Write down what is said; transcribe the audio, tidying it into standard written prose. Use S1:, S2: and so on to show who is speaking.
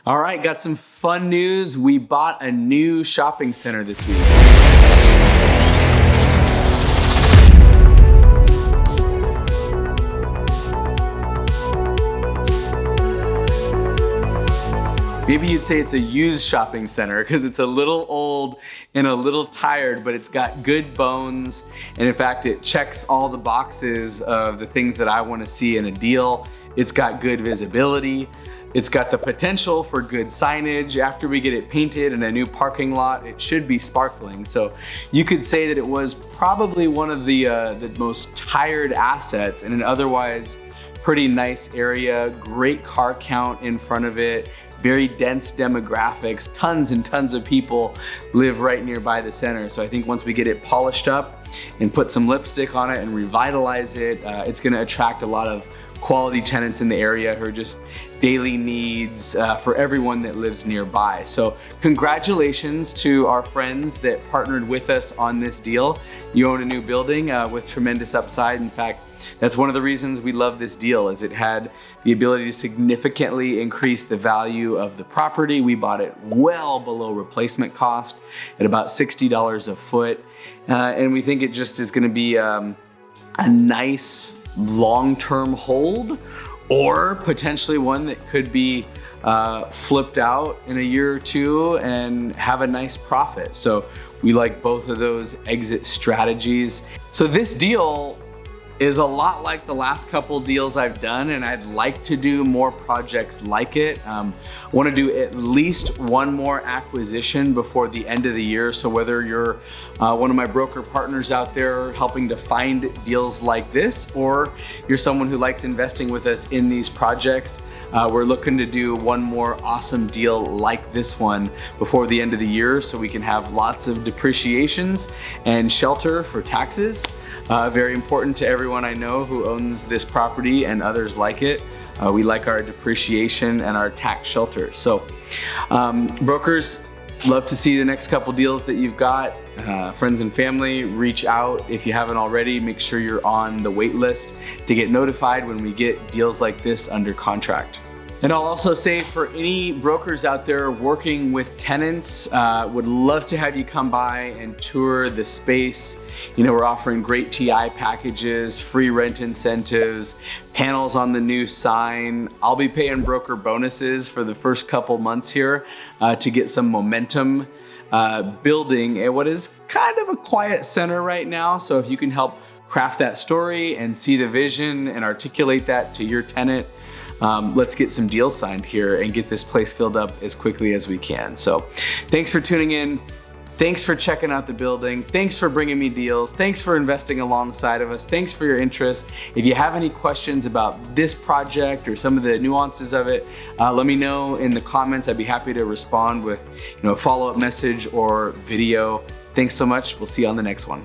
S1: All right, got some fun news. We bought a new shopping center this week. Maybe you'd say it's a used shopping center because it's a little old and a little tired, but it's got good bones. And in fact, it checks all the boxes of the things that I want to see in a deal. It's got good visibility. It's got the potential for good signage. After we get it painted and a new parking lot, it should be sparkling. So you could say that it was probably one of the most tired assets in an otherwise pretty nice area, great car count in front of it, very dense demographics, tons and tons of people live right nearby the center. So I think once we get it polished up and put some lipstick on it and revitalize it, it's gonna attract a lot of quality tenants in the area who are just daily needs for everyone that lives nearby. So congratulations to our friends that partnered with us on this deal. You own a new building with tremendous upside. In fact, that's one of the reasons we love this deal, is it had the ability to significantly increase the value of the property. We bought it well below replacement cost at about $60 a foot. And we think it just is gonna be a nice long-term hold, or potentially one that could be flipped out in a year or two and have a nice profit. So we like both of those exit strategies. So this deal is a lot like the last couple deals I've done, and I'd like to do more projects like it. I want to do at least one more acquisition before the end of the year. So whether you're one of my broker partners out there helping to find deals like this, or you're someone who likes investing with us in these projects, we're looking to do one more awesome deal like this one before the end of the year, so we can have lots of depreciations and shelter for taxes. Very important to everyone I know who owns this property and others like it. We like our depreciation and our tax shelter. So brokers, love to see the next couple deals that you've got. Friends and family, reach out if you haven't already. Make sure you're on the wait list to get notified when we get deals like this under contract. And I'll also say, for any brokers out there working with tenants, would love to have you come by and tour the space. You know, we're offering great TI packages, free rent incentives, panels on the new sign. I'll be paying broker bonuses for the first couple months here to get some momentum building at what is kind of a quiet center right now. So if you can help craft that story and see the vision and articulate that to your tenant, let's get some deals signed here and get this place filled up as quickly as we can. So thanks for tuning in. Thanks for checking out the building. Thanks for bringing me deals. Thanks for investing alongside of us. Thanks for your interest. If you have any questions about this project or some of the nuances of it, let me know in the comments. I'd be happy to respond with a follow-up message or video. Thanks so much. We'll see you on the next one.